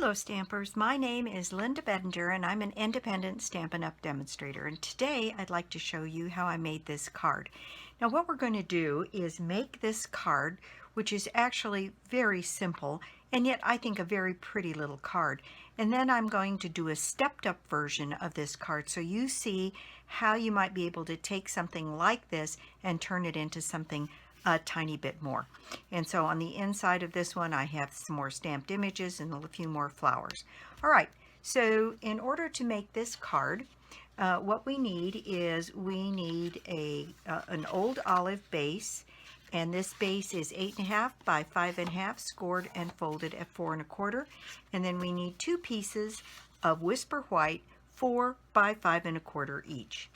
Hello Stampers, my name is Linda Bedinger and I'm an independent Stampin' Up! Demonstrator, and today I'd like to show you how I made this card. Now what we're going to do is make this card, which is actually very simple and yet I think a very pretty little card, and then I'm going to do a stepped up version of this card so you see how you might be able to take something like this and turn it into something a tiny bit more. And so on the inside of this one I have some more stamped images and a few more flowers. All right, so in order to make this card, what we need is an Old Olive base, and this base is 8.5 by 5.5 scored and folded at 4 1/4, and then we need 2 pieces of Whisper White 4 by 5 1/4 each.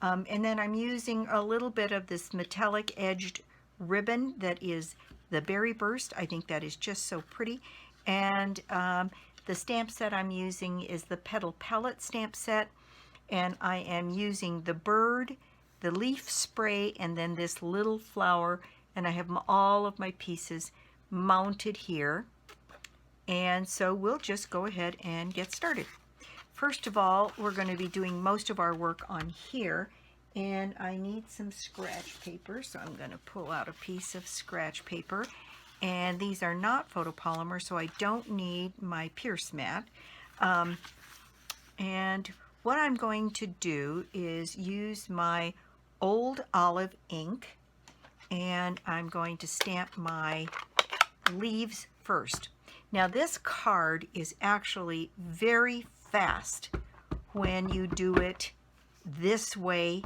And then I'm using a little bit of this metallic edged ribbon that is the Berry Burst. I think that is just so pretty. And the stamp set I'm using is the Petal Pellet stamp set, and I am using the bird, the leaf spray, and then this little flower, and I have all of my pieces mounted here. And so we'll just go ahead and get started. First of all, we're going to be doing most of our work on here, and I need some scratch paper, so I'm going to pull out a piece of scratch paper, and these are not photopolymer, so I don't need my Pierce mat. And what I'm going to do is use my Old Olive ink, and I'm going to stamp my leaves first. Now this card is actually very fast when you do it this way.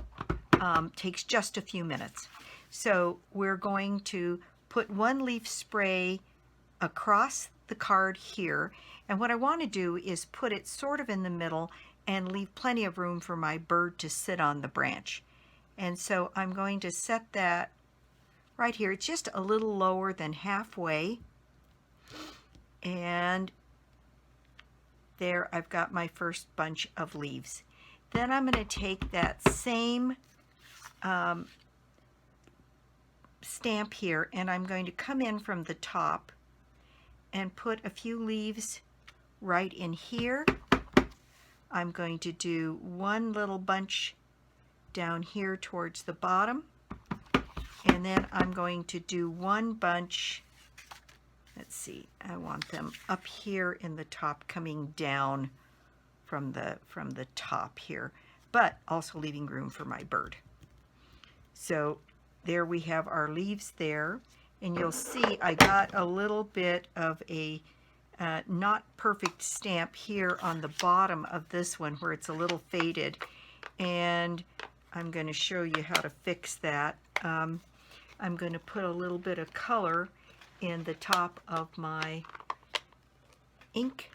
Takes just a few minutes. So we're going to put one leaf spray across the card here, and what I want to do is put it sort of in the middle and leave plenty of room for my bird to sit on the branch. And so I'm going to set that right here. It's just a little lower than halfway, and there I've got my first bunch of leaves. Then I'm going to take that same stamp here, and I'm going to come in from the top and put a few leaves right in here. I'm going to do one little bunch down here towards the bottom, and then I'm going to do one bunch, let's see, I want them up here in the top, coming down from the top here, but also leaving room for my bird. So there we have our leaves there, and you'll see I got a little bit of a not perfect stamp here on the bottom of this one where it's a little faded, and I'm going to show you how to fix that. I'm going to put a little bit of color in the top of my ink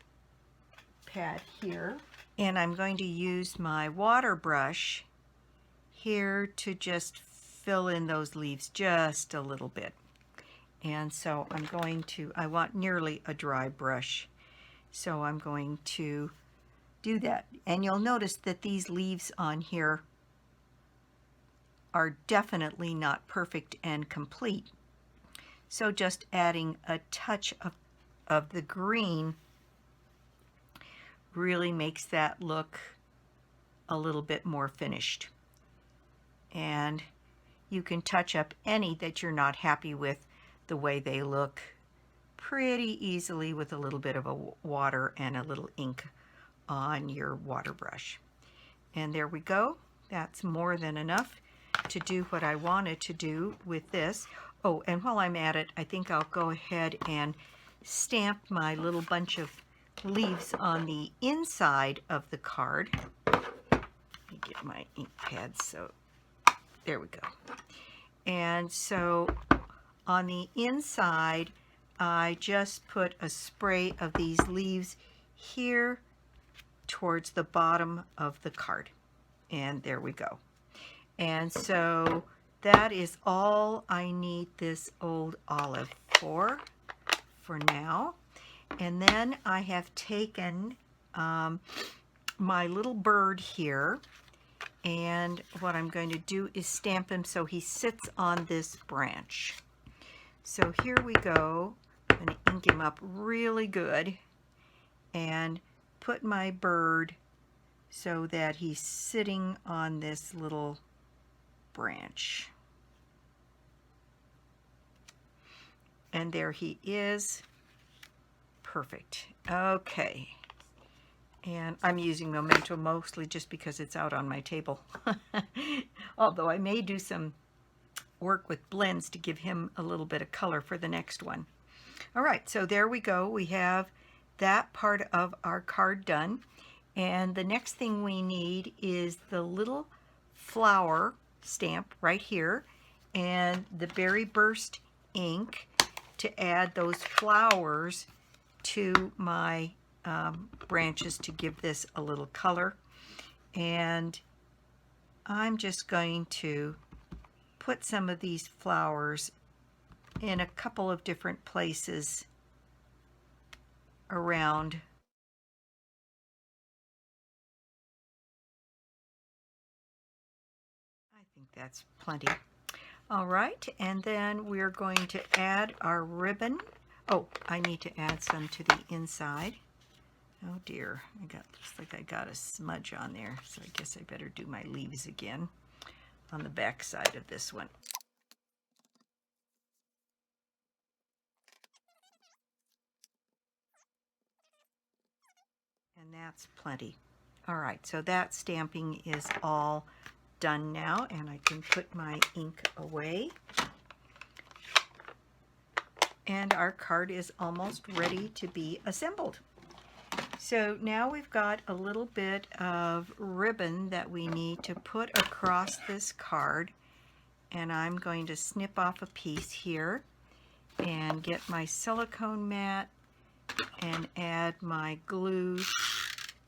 pad here, and I'm going to use my water brush here to just fill in those leaves just a little bit. And so I'm going to, I want nearly a dry brush, so I'm going to do that. And you'll notice that these leaves on here are definitely not perfect and complete, so just adding a touch of the green really makes that look a little bit more finished. And you can touch up any that you're not happy with the way they look pretty easily with a little bit of a water and a little ink on your water brush. And there we go. That's more than enough to do what I wanted to do with this. Oh, and while I'm at it, I think I'll go ahead and stamp my little bunch of leaves on the inside of the card. Let me get my ink pad, so there we go. And so on the inside, I just put a spray of these leaves here towards the bottom of the card. And there we go. And so that is all I need this Old Olive for now. And then I have taken my little bird here, and what I'm going to do is stamp him so he sits on this branch. So here we go. I'm going to ink him up really good, and put my bird so that he's sitting on this little branch. And there he is. Perfect. Okay. And I'm using Momento mostly just because it's out on my table. Although I may do some work with blends to give him a little bit of color for the next one. All right, so there we go. We have that part of our card done. And the next thing we need is the little flower stamp right here and the Berry Burst ink to add those flowers to my branches to give this a little color. And I'm just going to put some of these flowers in a couple of different places around. I think that's plenty. All right, and then we're going to add our ribbon. Oh, I need to add some to the inside. Oh dear, looks like I got a smudge on there, so I guess I better do my leaves again on the back side of this one. And that's plenty. All right, so that stamping is all done now, and I can put my ink away. And our card is almost ready to be assembled. So now we've got a little bit of ribbon that we need to put across this card, and I'm going to snip off a piece here and get my silicone mat and add my glue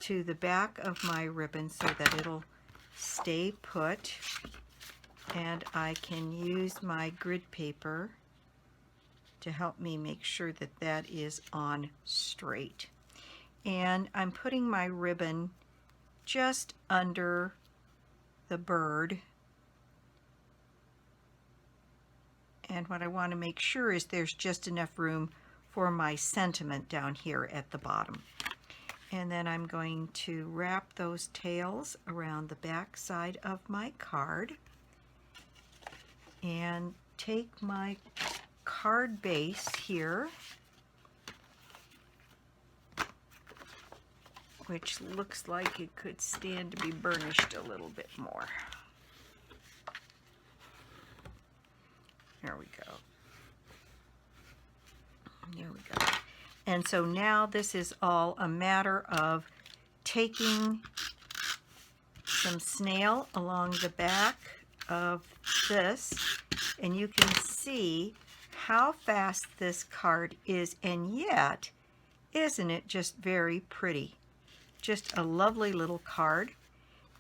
to the back of my ribbon so that it'll stay put, and I can use my grid paper to help me make sure that that is on straight. And I'm putting my ribbon just under the bird, and what I want to make sure is there's just enough room for my sentiment down here at the bottom. And then I'm going to wrap those tails around the back side of my card and take my card base here, which looks like it could stand to be burnished a little bit more. There we go. There we go. And so now this is all a matter of taking some snail along the back of this, and you can see how fast this card is, and yet, isn't it just very pretty? Just a lovely little card.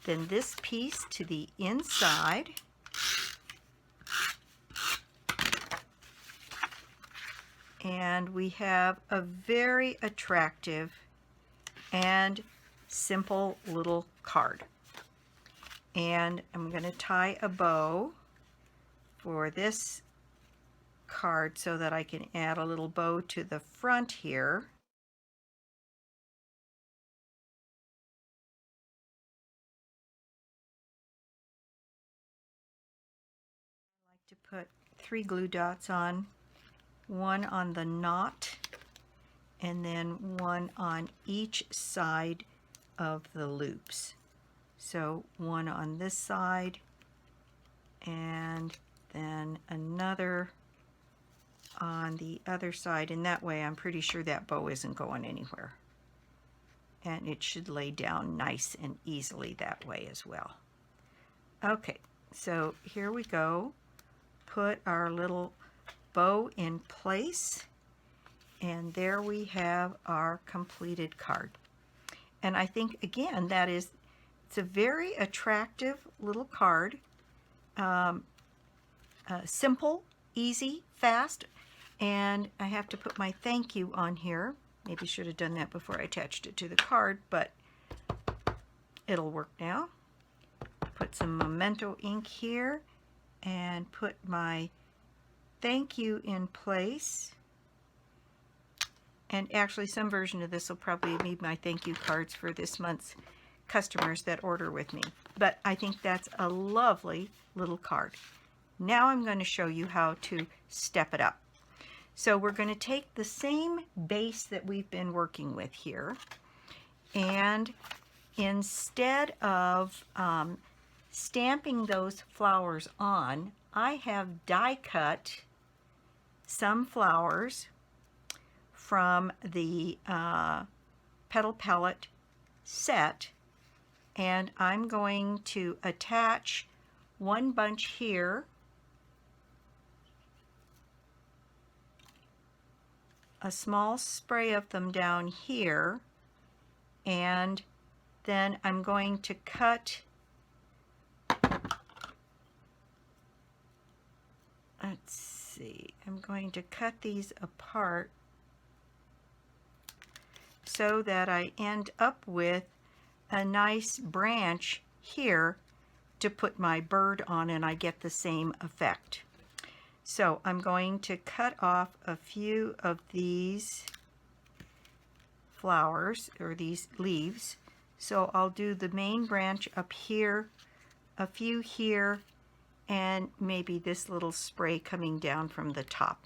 Then this piece to the inside. And we have a very attractive and simple little card. And I'm going to tie a bow for this card so that I can add a little bow to the front here. I like to put 3 glue dots on. One on the knot, and then one on each side of the loops. So one on this side, and then another on the other side, and that way I'm pretty sure that bow isn't going anywhere. And it should lay down nice and easily that way as well. Okay, so here we go. Put our little bow in place, and there we have our completed card. And I think again that it's a very attractive little card, simple, easy, fast, and I have to put my thank you on here. Maybe should have done that before I attached it to the card, but it'll work now. Put some Momento ink here and put my thank you in place, And actually some version of this will probably be my thank you cards for this month's customers that order with me. But I think that's a lovely little card. Now I'm going to show you how to step it up. So we're going to take the same base that we've been working with here, and instead of stamping those flowers on, I have die cut some flowers from the Petal palette set, and I'm going to attach one bunch here, a small spray of them down here, and then I'm going to cut, let's see, I'm going to cut these apart so that I end up with a nice branch here to put my bird on, and I get the same effect. So I'm going to cut off a few of these flowers, or these leaves. So I'll do the main branch up here, a few here, and maybe this little spray coming down from the top.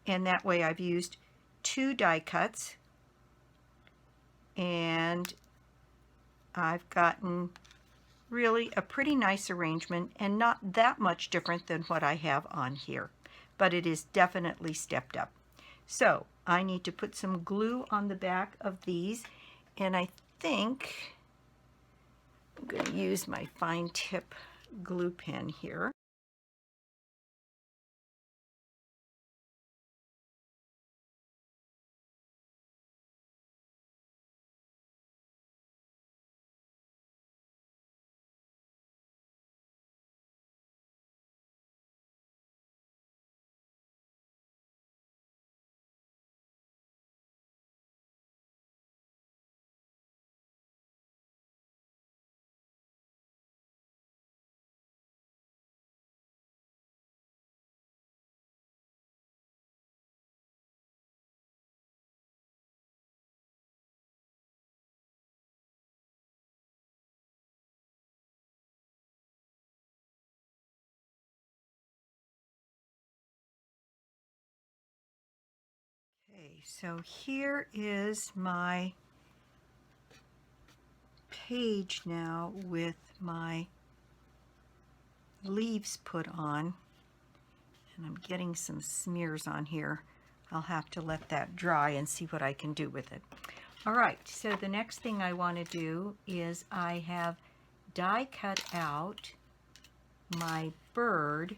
And that way I've used 2 die cuts, and I've gotten really a pretty nice arrangement, and not that much different than what I have on here, but it is definitely stepped up. So I need to put some glue on the back of these, and I think I'm going to use my fine tip glue pen here. Okay, so here is my page now with my leaves put on, and I'm getting some smears on here. I'll have to let that dry and see what I can do with it. All right, so the next thing I want to do is I have die cut out my bird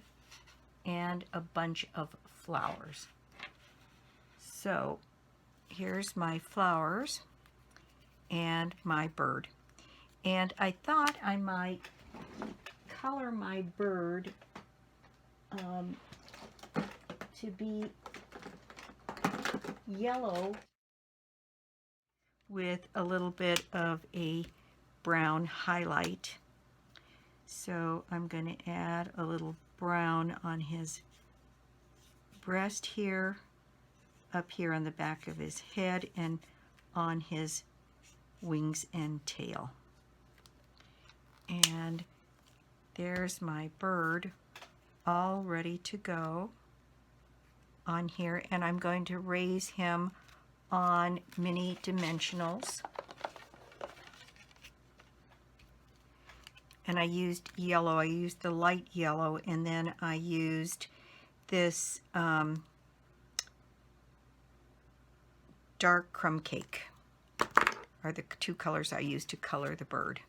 and a bunch of flowers. So here's my flowers and my bird. And I thought I might color my bird to be yellow with a little bit of a brown highlight. So I'm going to add a little brown on his breast here, up here on the back of his head, and on his wings and tail. And there's my bird all ready to go on here, and I'm going to raise him on mini dimensionals. And I used yellow, I used the light yellow, and then I used this dark crumb cake, are the 2 colors I used to color the bird.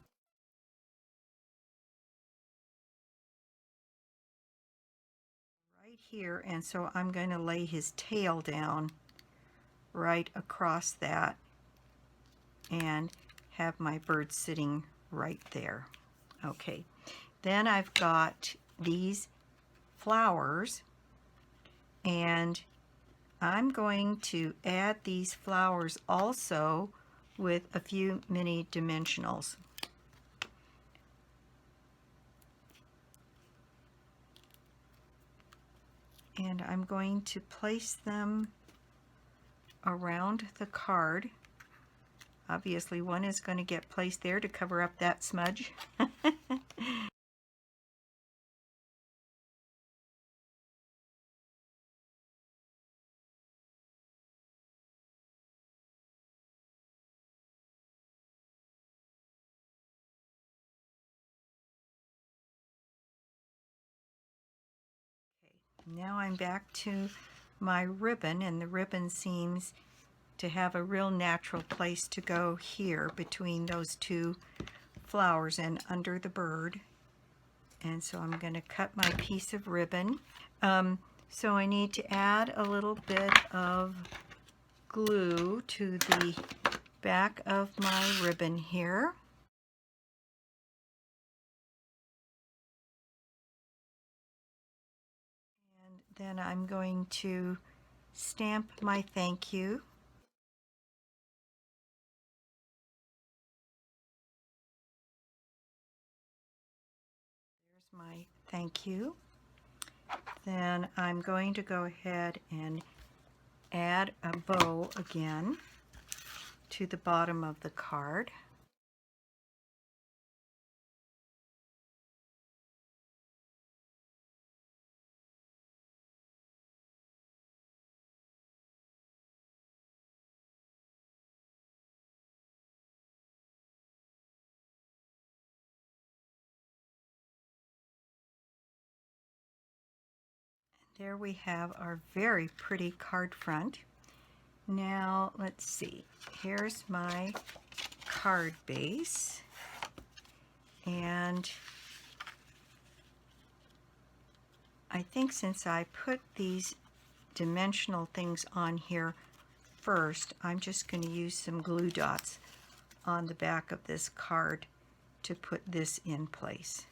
Right here, and so I'm going to lay his tail down right across that and have my bird sitting right there. Okay, then I've got these flowers, and I'm going to add these flowers also with a few mini dimensionals. And I'm going to place them around the card. Obviously one is going to get placed there to cover up that smudge. Now I'm back to my ribbon, and the ribbon seems to have a real natural place to go here between those two flowers and under the bird. And so I'm going to cut my piece of ribbon. So I need to add a little bit of glue to the back of my ribbon here. Then I'm going to stamp my thank you. There's my thank you. Then I'm going to go ahead and add a bow again to the bottom of the card. There we have our very pretty card front. Now let's see, here's my card base, and I think since I put these dimensional things on here first, I'm just going to use some glue dots on the back of this card to put this in place.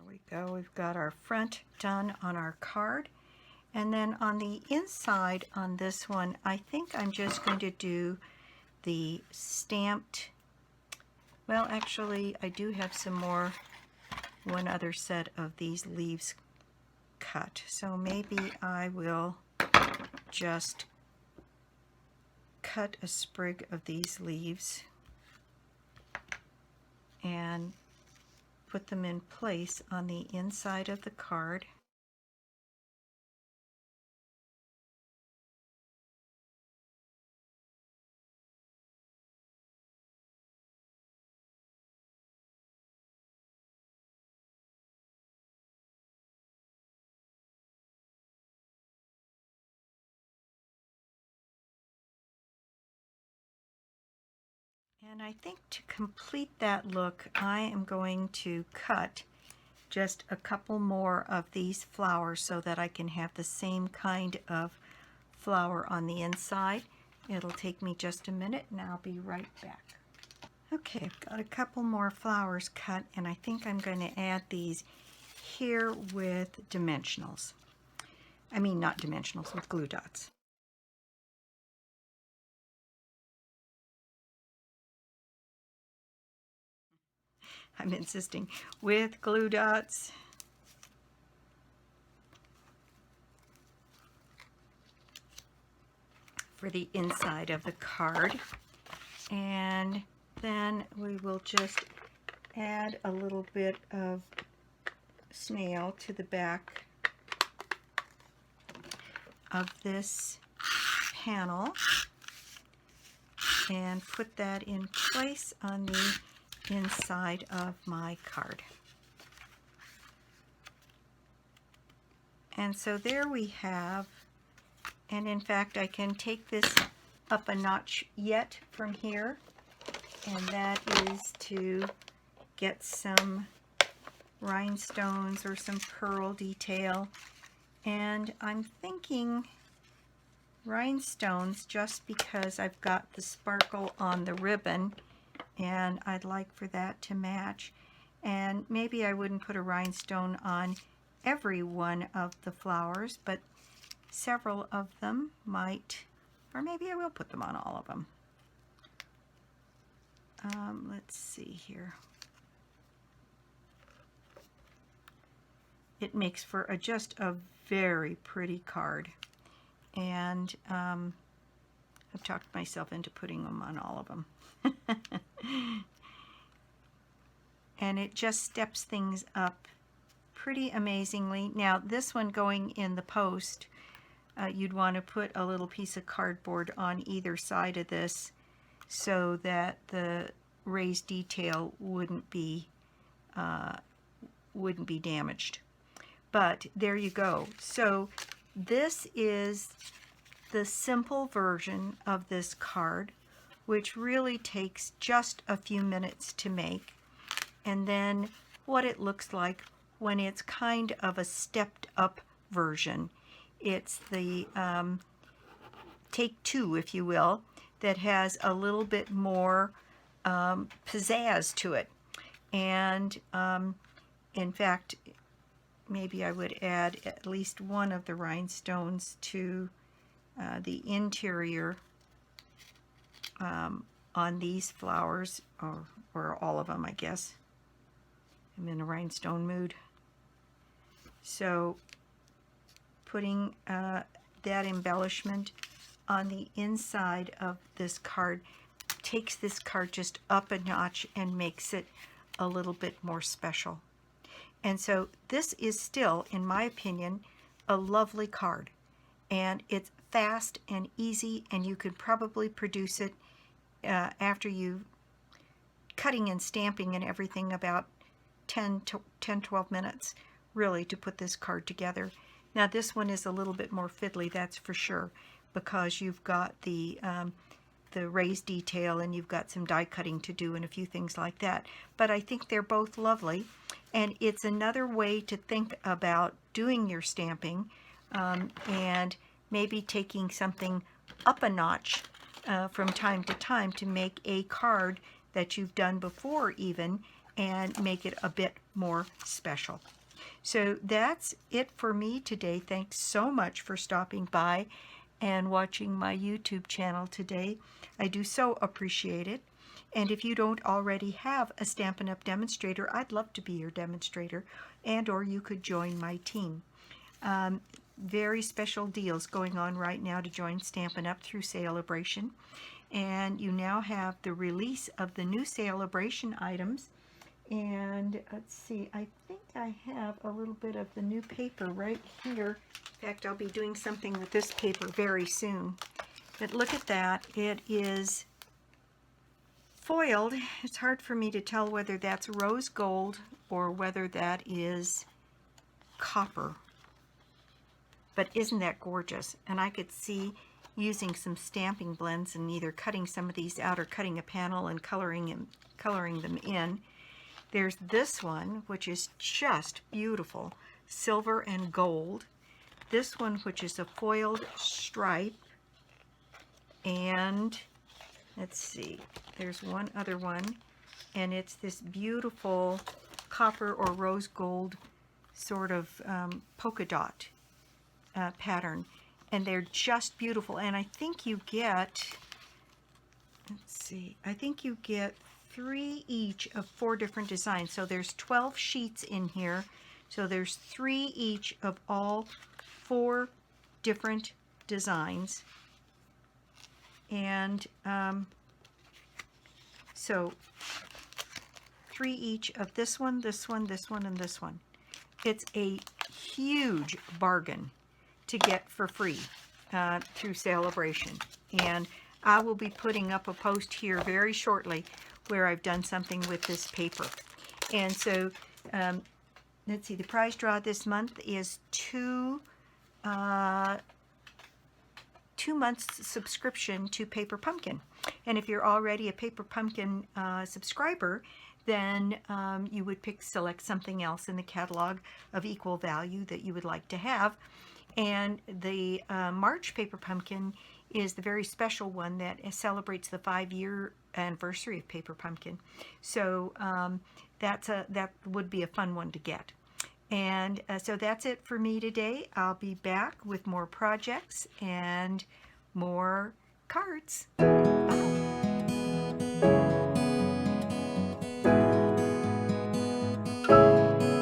We go. We've got our front done on our card, and then on the inside on this one, I think I'm just going to do the stamped, well actually I do have one other set of these leaves cut, so maybe I will just cut a sprig of these leaves and put them in place on the inside of the card. And I think to complete that look, I am going to cut just a couple more of these flowers so that I can have the same kind of flower on the inside. It'll take me just a minute and I'll be right back. Okay, I've got a couple more flowers cut, and I think I'm going to add these here with dimensionals. I mean, not dimensionals, with glue dots. I'm insisting, with glue dots. For the inside of the card. And then we will just add a little bit of snail to the back of this panel and put that in place on the inside of my card. And so there we have, and in fact I can take this up a notch yet from here, and that is to get some rhinestones or some pearl detail. And I'm thinking rhinestones just because I've got the sparkle on the ribbon and I'd like for that to match. And maybe I wouldn't put a rhinestone on every one of the flowers, but several of them might, or maybe I will put them on all of them. let's see here. It makes for just a very pretty card. And I've talked myself into putting them on all of them. And it just steps things up pretty amazingly. Now this one going in the post, you'd want to put a little piece of cardboard on either side of this so that the raised detail wouldn't be damaged. But there you go. So this is the simple version of this card, which really takes just a few minutes to make. And then what it looks like when it's kind of a stepped up version. It's the take two, if you will, that has a little bit more pizzazz to it. And in fact, maybe I would add at least one of the rhinestones to the interior on these flowers, or all of them, I guess. I'm in a rhinestone mood. So putting that embellishment on the inside of this card takes this card just up a notch and makes it a little bit more special. And so this is still, in my opinion, a lovely card. And it's fast and easy, and you could probably produce it after you cutting and stamping and everything about 12 minutes, really, to put this card together. Now this one is a little bit more fiddly, that's for sure, because you've got the raised detail and you've got some die cutting to do and a few things like that. But I think they're both lovely, and it's another way to think about doing your stamping, and maybe taking something up a notch from time to time to make a card that you've done before even, and make it a bit more special. So that's it for me today. Thanks so much for stopping by and watching my YouTube channel today. I do so appreciate it. And if you don't already have a Stampin' Up! Demonstrator, I'd love to be your demonstrator, and or you could join my team. Very special deals going on right now to join Stampin' Up! Through Celebration. And you now have the release of the new Celebration items. And let's see, I think I have a little bit of the new paper right here. In fact, I'll be doing something with this paper very soon. But look at that. It is foiled. It's hard for me to tell whether that's rose gold or whether that is copper. But isn't that gorgeous? And I could see using some stamping blends and either cutting some of these out or cutting a panel and coloring them in. There's this one, which is just beautiful, silver and gold. This one, which is a foiled stripe. And let's see, there's one other one, and it's this beautiful copper or rose gold sort of polka dot pattern. And they're just beautiful. And I think you get, let's see, I think you get 3 each of 4 different designs. So there's 12 sheets in here. So there's 3 each of all 4 different designs. And so 3 each of this one, this one, this one, and this one. It's a huge bargain to get for free through Celebration. And I will be putting up a post here very shortly where I've done something with this paper. And so let's see, the prize draw this month is 2 months subscription to Paper Pumpkin. And if you're already a Paper Pumpkin subscriber, then you would select something else in the catalog of equal value that you would like to have. And the March Paper Pumpkin is the very special one that celebrates the 5-year anniversary of Paper Pumpkin. So that would be a fun one to get. And so that's it for me today. I'll be back with more projects and more cards. Bye.